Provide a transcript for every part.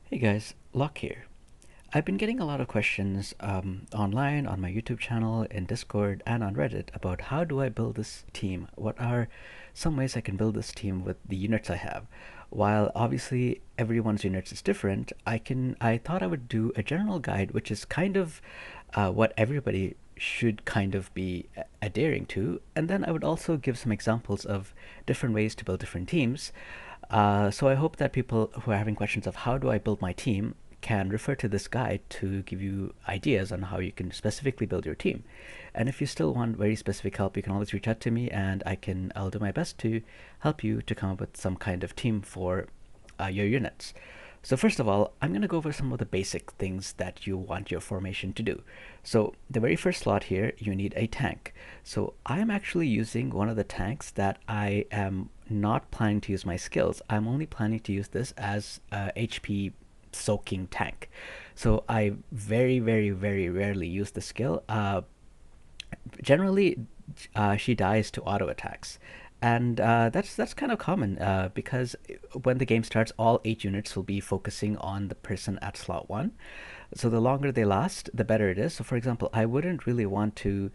Hey guys, Locke here. I've been getting a lot of questions online, on my YouTube channel, in Discord, and on Reddit about how do I build this team? What are some ways I can build this team with the units I have? While obviously everyone's units is different, I thought I would do a general guide, which is kind of what everybody should kind of be adhering to, and then I would also give some examples of different ways to build different teams. So I hope that people who are having questions of how do I build my team can refer to this guide to give you ideas on how you can specifically build your team. And if you still want very specific help, you can always reach out to me, and I'll do my best to help you to come up with some kind of team for your units. So first of all, I'm going to go over some of the basic things that you want your formation to do. So the very first slot here, you need a tank. So I am actually using one of the tanks that I am not planning to use my skills. I'm only planning to use this as a HP soaking tank. So I very, very, very rarely use the skill. Generally, she dies to auto attacks, and that's kind of common because when the game starts, all 8 units will be focusing on the person at slot one. So the longer they last, the better it is. So for example, I wouldn't really want to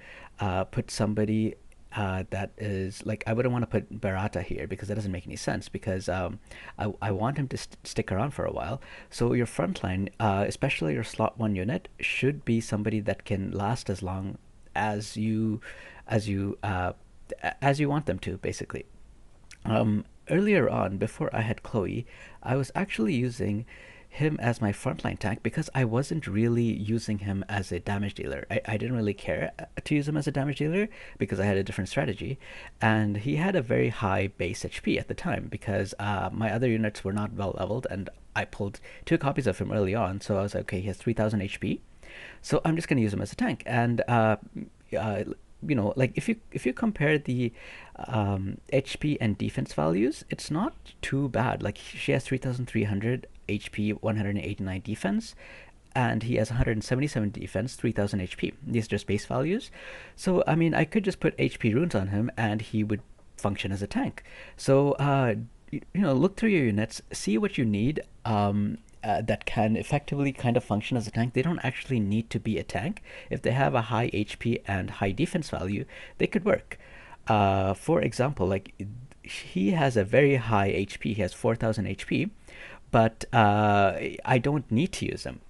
put somebody that is like I wouldn't want to put Barata here because that doesn't make any sense because I want him to stick around for a while. So your frontline, especially your slot one unit, should be somebody that can last as long as you as you uh, as you want them to, basically. Earlier on, before I had Chloe, I was actually using him as my frontline tank because I wasn't really using him as a damage dealer. I didn't really care to use him as a damage dealer because I had a different strategy. And he had a very high base HP at the time because my other units were not well leveled, and I pulled 2 copies of him early on. So I was like, okay, he has 3000 HP. So I'm just going to use him as a tank. And uh, like if you compare the HP and defense values, it's not too bad. Like she has 3,300 HP, 189 defense, and he has 177 defense, 3,000 HP. These are just base values. So I mean, I could just put HP runes on him, and he would function as a tank. So look through your units, see what you need. That can effectively kind of function as a tank. They don't actually need to be a tank. If they have a high HP and high defense value, they could work. For example, like he has a very high HP. He has 4,000 HP, but I don't need to use him.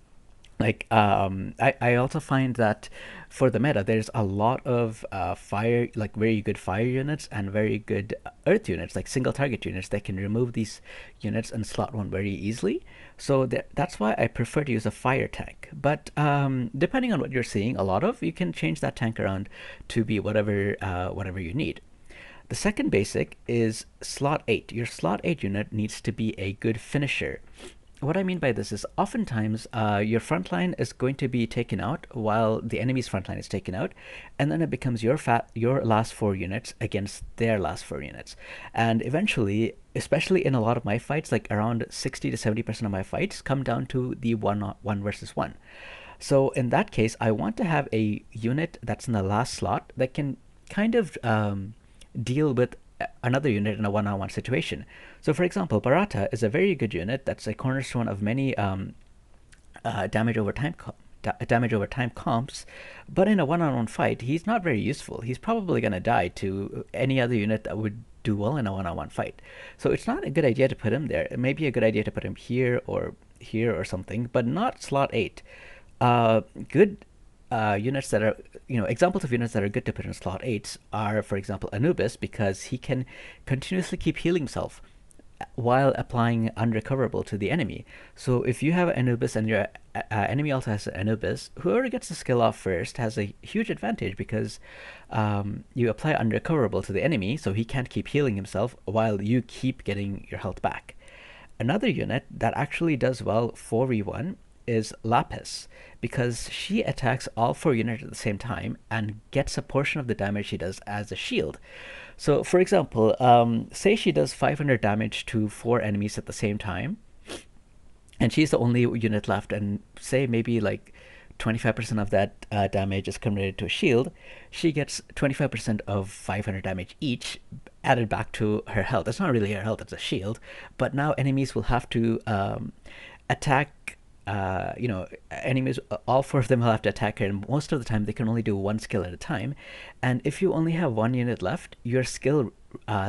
Like I also find that for the meta there's a lot of fire, like very good fire units and very good earth units, like single target units that can remove these units and slot one very easily. So that's why I prefer to use a fire tank. But depending on what you're seeing a lot of, you can change that tank around to be whatever you need. The second basic is slot 8. Your slot 8 unit needs to be a good finisher. What I mean by this is oftentimes your front line is going to be taken out while the enemy's front line is taken out, and then it becomes your last 4 units against their last 4 units. And eventually, especially in a lot of my fights, like around 60 to 70% of my fights come down to the one versus one. So in that case, I want to have a unit that's in the last slot that can kind of deal with another unit in a one-on-one situation. So, for example, Barata is a very good unit that's a cornerstone of many damage over time damage over time comps, but in a one-on-one fight, he's not very useful. He's probably going to die to any other unit that would do well in a one-on-one fight. So it's not a good idea to put him there. It may be a good idea to put him here or something, but not slot 8. Good units that are, examples of units that are good to put in slot 8s are, for example, Anubis, because he can continuously keep healing himself while applying unrecoverable to the enemy. So if you have Anubis and your enemy also has Anubis, whoever gets the skill off first has a huge advantage because you apply unrecoverable to the enemy, so he can't keep healing himself while you keep getting your health back. Another unit that actually does well 4v1 is Lapis, because she attacks all 4 units at the same time and gets a portion of the damage she does as a shield. So, for example, say she does 500 damage to 4 enemies at the same time, and she's the only unit left, and say maybe like 25% of that damage is converted to a shield, she gets 25% of 500 damage each added back to her health. It's not really her health, it's a shield, but now enemies will have to attack, enemies, all four of them will have to attack her, and most of the time they can only do one skill at a time. And if you only have one unit left, your skill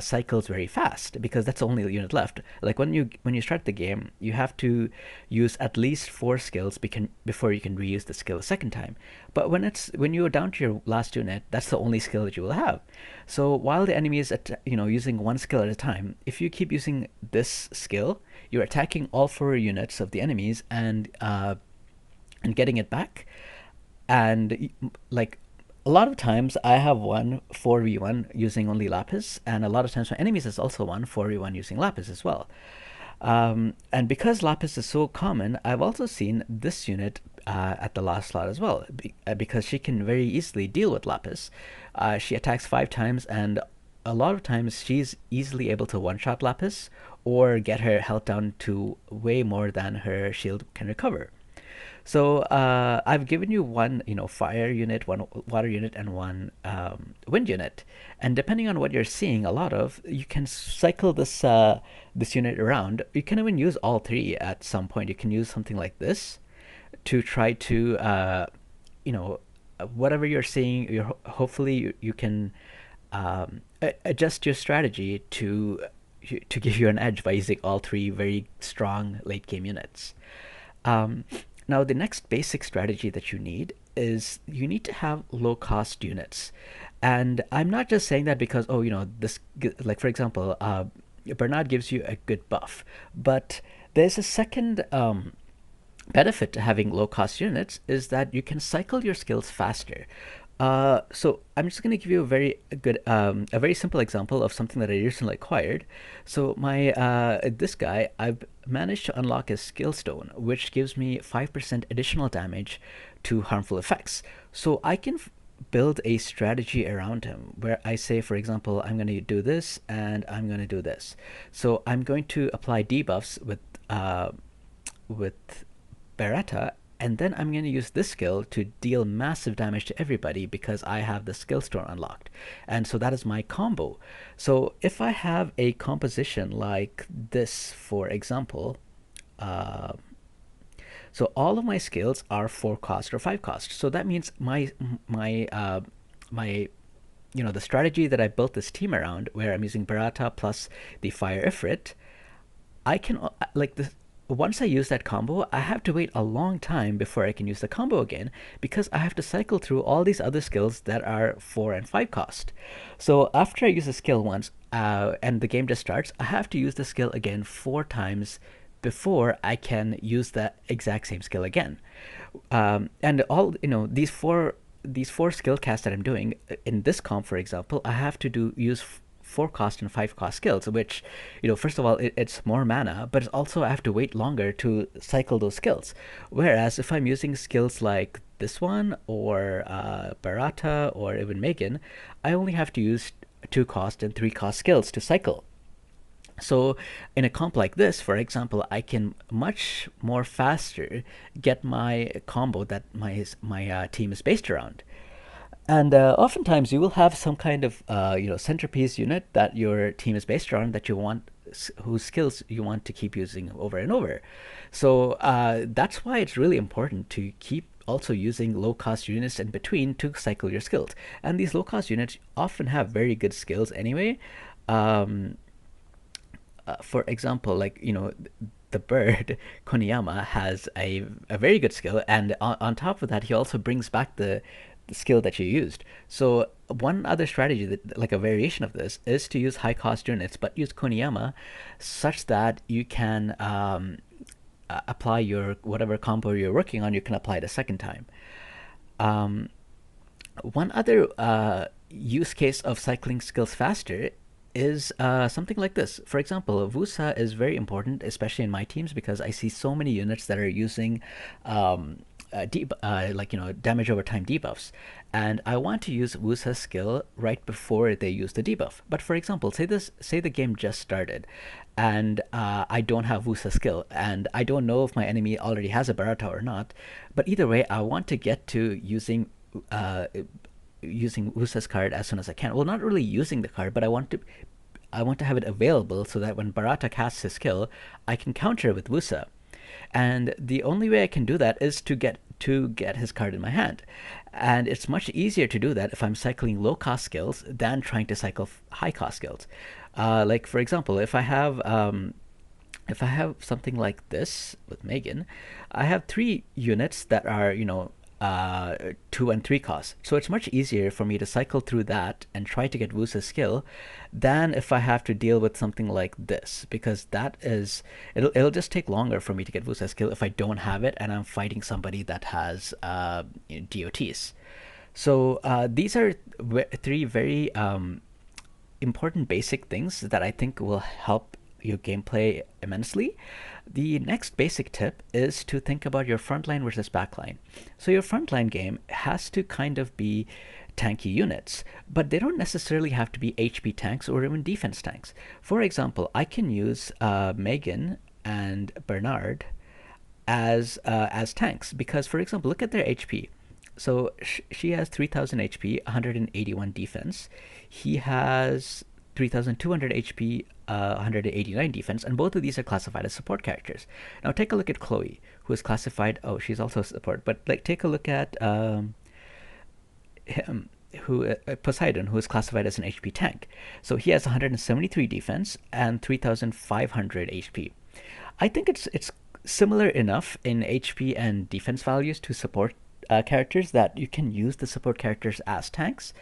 cycles very fast because that's the only unit left. Like when you start the game, you have to use at least four skills before you can reuse the skill a second time. But when you're down to your last unit, that's the only skill that you will have. So while the enemy is using one skill at a time, if you keep using this skill, you're attacking all four units of the enemies and getting it back. And like a lot of times I have won 4v1 using only Lapis, and a lot of times my enemies has also won 4v1 using Lapis as well. And because Lapis is so common, I've also seen this unit at the last slot as well, because she can very easily deal with Lapis. She attacks 5 times, and a lot of times she's easily able to one-shot Lapis or get her health down to way more than her shield can recover. So I've given you one, fire unit, one water unit, and one wind unit. And depending on what you're seeing a lot of, you can cycle this unit around. You can even use all three at some point. You can use something like this to try to, whatever you're seeing, hopefully you can adjust your strategy to give you an edge by using all three very strong late game units. Now, the next basic strategy that you need is you need to have low cost units. And I'm not just saying that because, this, like for example, Bernard gives you a good buff, but there's a second benefit to having low cost units is that you can cycle your skills faster. So I'm just going to give you a very simple example of something that I recently acquired. So this guy, I've managed to unlock his skill stone, which gives me 5% additional damage to harmful effects. So I can build a strategy around him where I say, for example, I'm going to do this and I'm going to do this. So I'm going to apply debuffs with Beretta, and then I'm going to use this skill to deal massive damage to everybody because I have the skill store unlocked. And so that is my combo. So if I have a composition like this, for example, so all of my skills are 4 cost or 5 cost. So that means the strategy that I built this team around, where I'm using Beretta plus the Fire Ifrit, I can, once I use that combo, I have to wait a long time before I can use the combo again because I have to cycle through all these other skills that are 4 and 5 cost. So after I use a skill once and the game just starts, I have to use the skill again 4 times before I can use the exact same skill again. And all these four skill casts that I'm doing in this comp, for example, I have to use 4 cost and 5 cost skills, which, first of all, it's more mana, but also I have to wait longer to cycle those skills. Whereas if I'm using skills like this one or Barata or even Megan, I only have to use 2 cost and 3 cost skills to cycle. So in a comp like this, for example, I can much more faster get my combo that my team is based around. And oftentimes you will have some kind of centerpiece unit that your team is based around that you want, whose skills you want to keep using over and over. So that's why it's really important to keep also using low cost units in between to cycle your skills. And these low cost units often have very good skills anyway. For example, the bird Koniyama has a very good skill, and on top of that, he also brings back the skill that you used. So one other strategy, that like a variation of this, is to use high cost units but use Koniyama such that you can apply your whatever combo you're working on, you can apply it a second time. One other use case of cycling skills faster is something like this. For example, Vusa is very important, especially in my teams, because I see so many units that are using damage over time debuffs, and I want to use Wusa's skill right before they use the debuff. But for example, say the game just started, and I don't have Wusa's skill, and I don't know if my enemy already has a Barata or not. But either way, I want to get to using Wusa's card as soon as I can. Well, not really using the card, but I want to have it available so that when Barata casts his skill, I can counter with Wusa. And the only way I can do that is to get his card in my hand. And it's much easier to do that if I'm cycling low cost skills than trying to cycle high cost skills. Like for example, if I have something like this with Megan, I have three units that are, 2 and 3 costs. So it's much easier for me to cycle through that and try to get Wusa's skill than if I have to deal with something like this, because it'll just take longer for me to get Wusa's skill if I don't have it and I'm fighting somebody that has DOTs. So these are three very important basic things that I think will help your gameplay immensely. The next basic tip is to think about your frontline versus backline. So your frontline game has to kind of be tanky units, but they don't necessarily have to be HP tanks or even defense tanks. For example, I can use Megan and Bernard as tanks because, for example, look at their HP. So she has 3,000 HP, 181 defense. He has 3,200 HP, 189 defense, and both of these are classified as support characters. Now take a look at Chloe, who is classified. Oh, she's also a support, but like take a look at him, who Poseidon, who is classified as an HP tank. So he has 173 defense and 3,500 HP. I think it's similar enough in HP and defense values to support characters that you can use the support characters as tanks.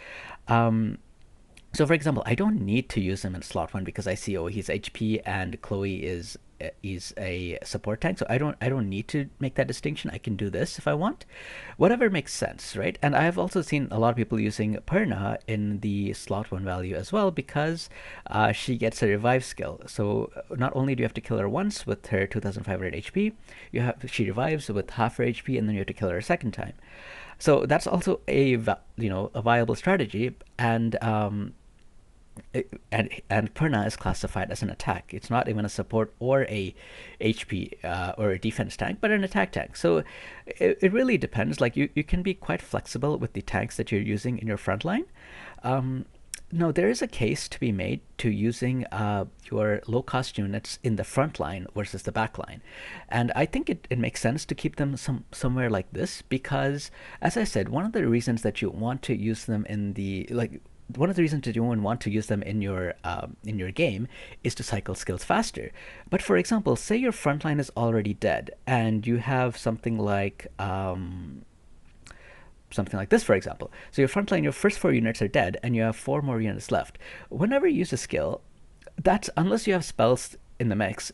So for example, I don't need to use him in slot 1 because I see, oh, he's HP and Chloe is a support tank, so I don't need to make that distinction. I can do this if I want. Whatever makes sense, right? And I have also seen a lot of people using Perna in the slot 1 value as well because she gets a revive skill. So not only do you have to kill her once with her 2,500 HP, she revives with half her HP, and then you have to kill her a second time. So that's also a viable strategy, and Perna is classified as an attack. It's not even a support or a HP or a defense tank, but an attack tank. So it really depends. Like you can be quite flexible with the tanks that you're using in your front line. No, there is a case to be made to using your low-cost units in the front line versus the back line. And I think it makes sense to keep them somewhere like this because, as I said, one of the reasons that you want to use them one of the reasons that you wouldn't want to use them in your game is to cycle skills faster. But for example, say your front line is already dead and you have something like this, for example. So your front line, your first 4 units are dead and you have 4 more units left. Whenever you use a skill, that's unless you have spells in the mix,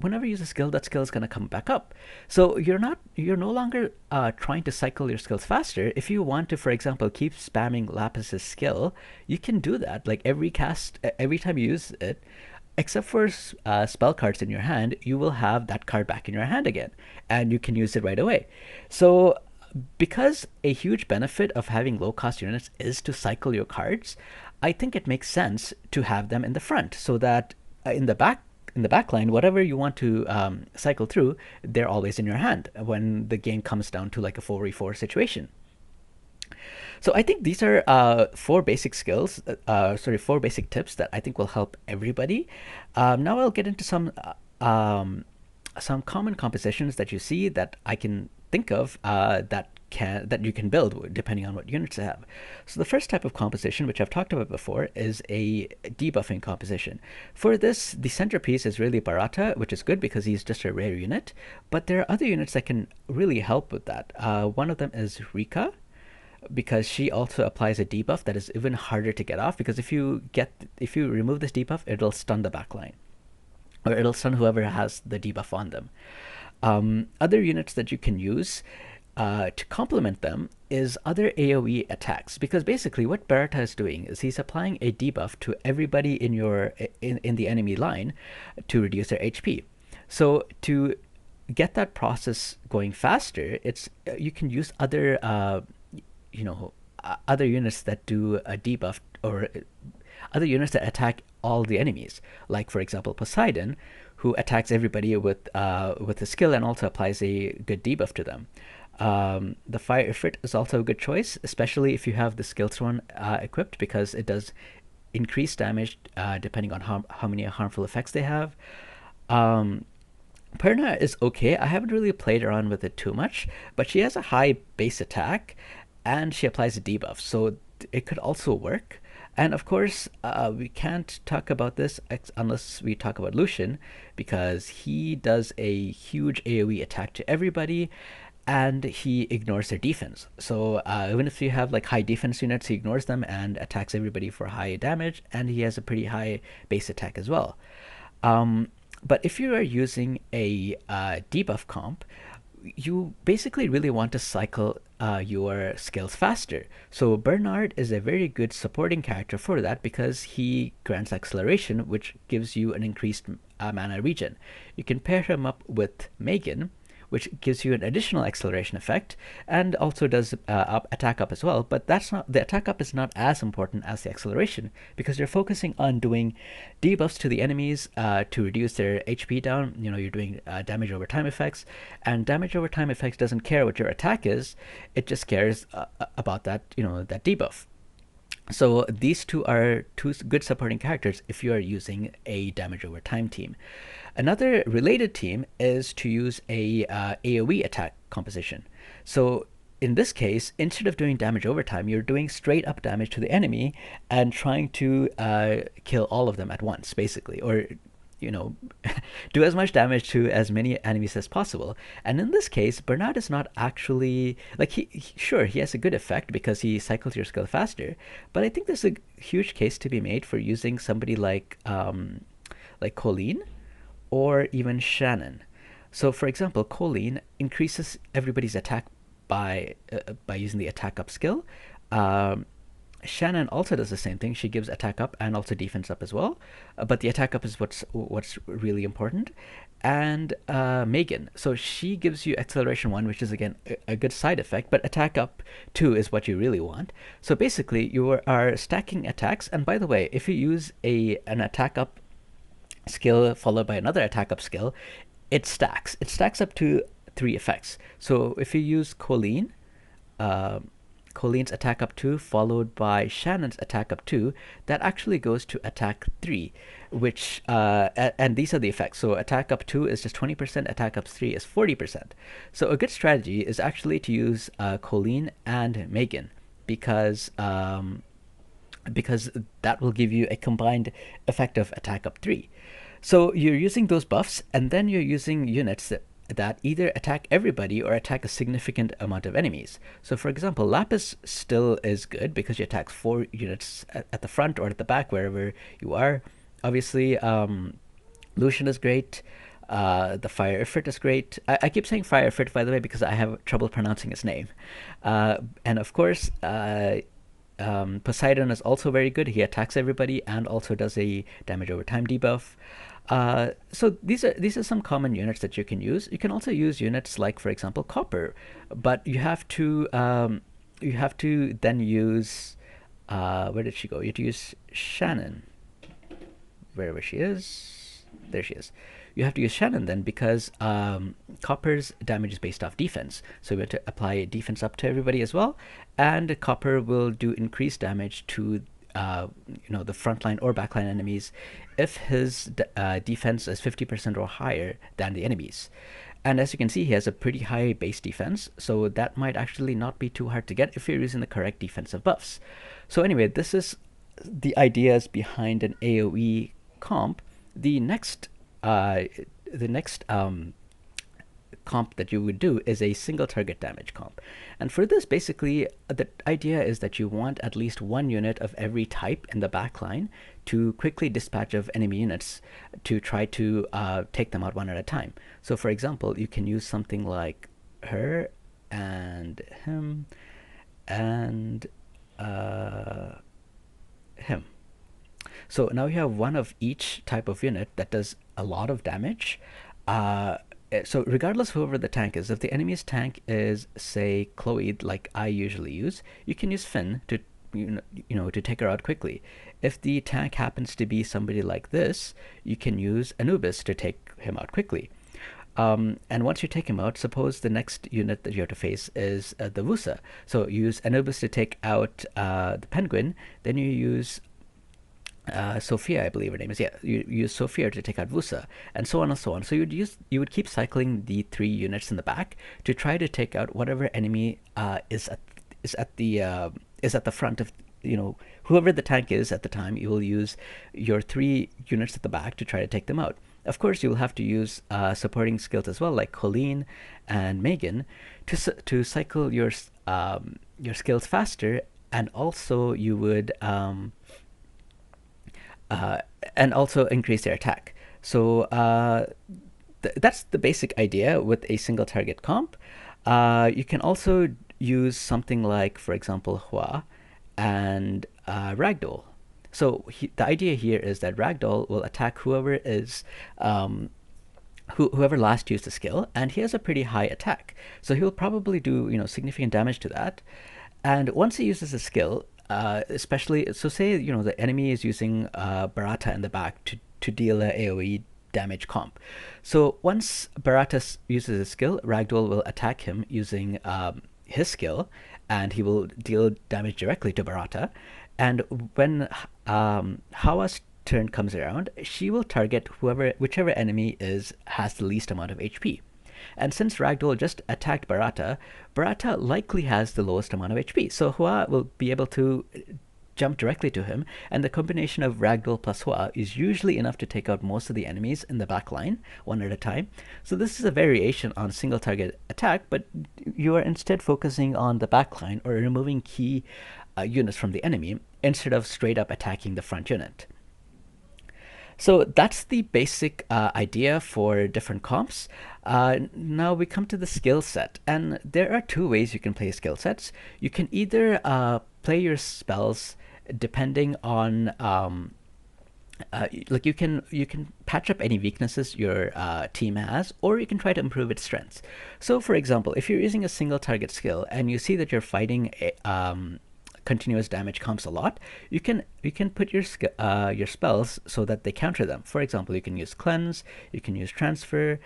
whenever you use a skill, that skill is going to come back up. So you're no longer trying to cycle your skills faster. If you want to, for example, keep spamming Lapis's skill, you can do that. Like every time you use it, except for spell cards in your hand, you will have that card back in your hand again, and you can use it right away. So because a huge benefit of having low-cost units is to cycle your cards, I think it makes sense to have them in the front so that in the back line, whatever you want to cycle through, they're always in your hand when the game comes down to like a 4v4 situation. So I think these are 4 basic skills, 4 basic tips that I think will help everybody. Now I'll get into some common compositions that you see that I can think of that you can build depending on what units you have. So the first type of composition, which I've talked about before, is a debuffing composition. For this, the centerpiece is really Barata, which is good because he's just a rare unit, but there are other units that can really help with that. One of them is Rika, because she also applies a debuff that is even harder to get off, because if you remove this debuff, it'll stun the backline, or it'll stun whoever has the debuff on them. Other units that you can use to complement them is other Aoe attacks, because basically what Barata is doing is he's applying a debuff to everybody in the enemy line to reduce their HP. So to get that process going faster, you can use other other units that do a debuff, or other units that attack all the enemies, like for example Poseidon, who attacks everybody with a skill and also applies a good debuff to them. The Fire Ifrit is also a good choice, especially if you have the Skills one equipped, because it does increase damage depending on how many harmful effects they have. Perna is okay. I haven't really played around with it too much, but she has a high base attack and she applies a debuff, so it could also work. And of course, we can't talk about this unless we talk about Lucian, because he does a huge AoE attack to everybody and he ignores their defense. So even if you have like high defense units, he ignores them and attacks everybody for high damage, and he has a pretty high base attack as well. Um, but if you are using a debuff comp, you basically really want to cycle your skills faster. So Bernard is a very good supporting character for that because he grants acceleration, which gives you an increased mana regen. You can pair him up with Megan, which gives you an additional acceleration effect and also does attack up as well. But that's not, the attack up is not as important as the acceleration because you're focusing on doing debuffs to the enemies to reduce their HP down. You know, you're doing damage over time effects, and damage over time effects doesn't care what your attack is; it just cares about that, you know, that debuff. So these two are two good supporting characters if you are using a damage over time team. Another related team is to use a AoE attack composition. So in this case, instead of doing damage over time, you're doing straight up damage to the enemy and trying to kill all of them at once, basically, or you know, do as much damage to as many enemies as possible. And in this case, Bernard is not actually like sure he has a good effect because he cycles your skill faster, but I think there's a huge case to be made for using somebody like Colleen or even Shannon. So, for example, Colleen increases everybody's attack by using the attack up skill. Um, Shannon also does the same thing. She gives attack up and also defense up as well, but the attack up is what's really important. And Megan, so she gives you acceleration 1, which is again a good side effect, but attack up 2 is what you really want. So basically, you are stacking attacks. And by the way, if you use an attack up skill followed by another attack up skill, it stacks. It stacks up to 3 effects. So if you use Colleen, uh, Colleen's attack up 2 followed by Shannon's attack up 2, that actually goes to attack 3, which and these are the effects. So attack up 2 is just 20%, attack up 3 is 40%. So a good strategy is actually to use Colleen and Megan because that will give you a combined effect of attack up 3. So you're using those buffs, and then you're using units that either attack everybody or attack a significant amount of enemies. So for example, Lapis still is good because she attacks 4 units at the front or at the back, wherever you are. Obviously, Lucian is great. The Fire Ifrit is great. I keep saying Fire Ifrit, by the way, because I have trouble pronouncing his name. And of course, Poseidon is also very good. He attacks everybody and also does a damage over time debuff. So these are some common units that you can use. You can also use units like, for example, Copper, but you have to then use where did she go? You have to use Shannon, wherever she is. There she is. You have to use Shannon then because Copper's damage is based off defense. So we have to apply defense up to everybody as well, and Copper will do increased damage to the frontline or backline enemies if his defense is 50% or higher than the enemies. And as you can see, he has a pretty high base defense, so that might actually not be too hard to get if you're using the correct defensive buffs. So anyway, this is the ideas behind an AoE comp. The next comp that you would do is a single target damage comp. And for this, basically, the idea is that you want at least 1 unit of every type in the backline to quickly dispatch of enemy units to try to take them out one at a time. So for example, you can use something like her and him and him. So now you have one of each type of unit that does a lot of damage. So regardless of whoever the tank is, if the enemy's tank is, say, Chloe, like I usually use, you can use Finn to to take her out quickly. If the tank happens to be somebody like this, you can use Anubis to take him out quickly. And once you take him out, suppose the next unit that you have to face is the Vusa. So you use Anubis to take out the Penguin, then you use Sophia, I believe her name is. Yeah, you use Sophia to take out Vusa, and so on and so on. So you would keep cycling the 3 units in the back to try to take out whatever enemy is at the is at the front of, whoever the tank is at the time. You will use your 3 units at the back to try to take them out. Of course, you will have to use supporting skills as well, like Colleen and Megan, to cycle your skills faster, and also you would uh, and also increase their attack. So that's the basic idea with a single target comp. You can also use something like, for example, Hua and Ragdoll. So the idea here is that Ragdoll will attack whoever is whoever last used the skill, and he has a pretty high attack. So he'll probably do significant damage to that. And once he uses a skill, especially, so say the enemy is using Barata in the back to deal a AOE damage comp. So once Barata uses his skill, Ragdoll will attack him using his skill, and he will deal damage directly to Barata. And when Hawa's turn comes around, she will target whichever enemy has the least amount of HP. And since Ragdoll just attacked Barata, Barata likely has the lowest amount of HP. So Hua will be able to jump directly to him, and the combination of Ragdoll plus Hua is usually enough to take out most of the enemies in the backline, one at a time. So this is a variation on single target attack, but you are instead focusing on the backline or removing key units from the enemy instead of straight up attacking the front unit. So that's the basic idea for different comps. Now we come to the skill set, and there are 2 ways you can play skill sets. You can either play your spells depending on like you can patch up any weaknesses your team has, or you can try to improve its strengths. So for example, if you're using a single target skill and you see that you're fighting continuous damage comps a lot, you can put your spells so that they counter them. For example, you can use cleanse, you can use transfer,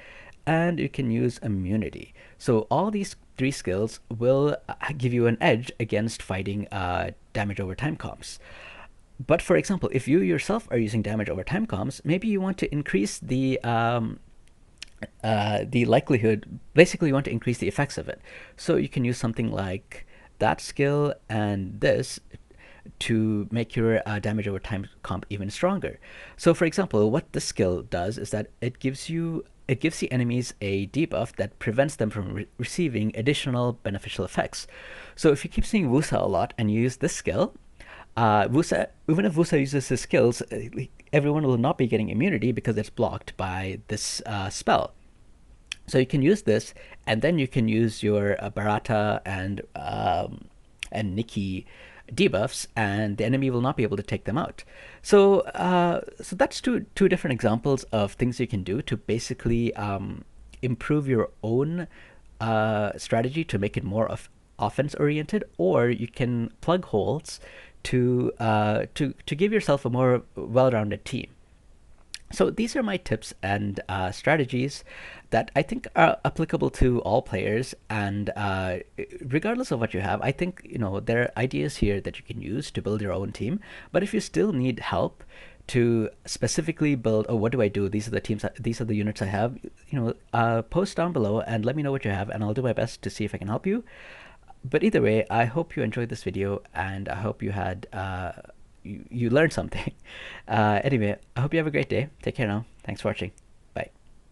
and you can use immunity. So all these 3 skills will give you an edge against fighting damage over time comps. But for example, if you yourself are using damage over time comps, maybe you want to increase the likelihood. Basically, you want to increase the effects of it. So you can use something like that skill and this to make your damage over time comp even stronger. So for example, what this skill does is that it gives the enemies a debuff that prevents them from receiving additional beneficial effects. So if you keep seeing Wusa a lot and you use this skill, even if Wusa uses his skills, everyone will not be getting immunity because it's blocked by this spell. So you can use this, and then you can use your Barata and Nikki debuffs, and the enemy will not be able to take them out. So so that's two different examples of things you can do to basically improve your own strategy to make it more offense oriented, or you can plug holes to give yourself a more well-rounded team. So these are my tips and strategies that I think are applicable to all players, and regardless of what you have, I think there are ideas here that you can use to build your own team. But if you still need help to specifically build, oh, what do I do? These are the teams, these are the units I have. Post down below and let me know what you have, and I'll do my best to see if I can help you. But either way, I hope you enjoyed this video, and I hope you had you learned something. Anyway, I hope you have a great day. Take care now. Thanks for watching.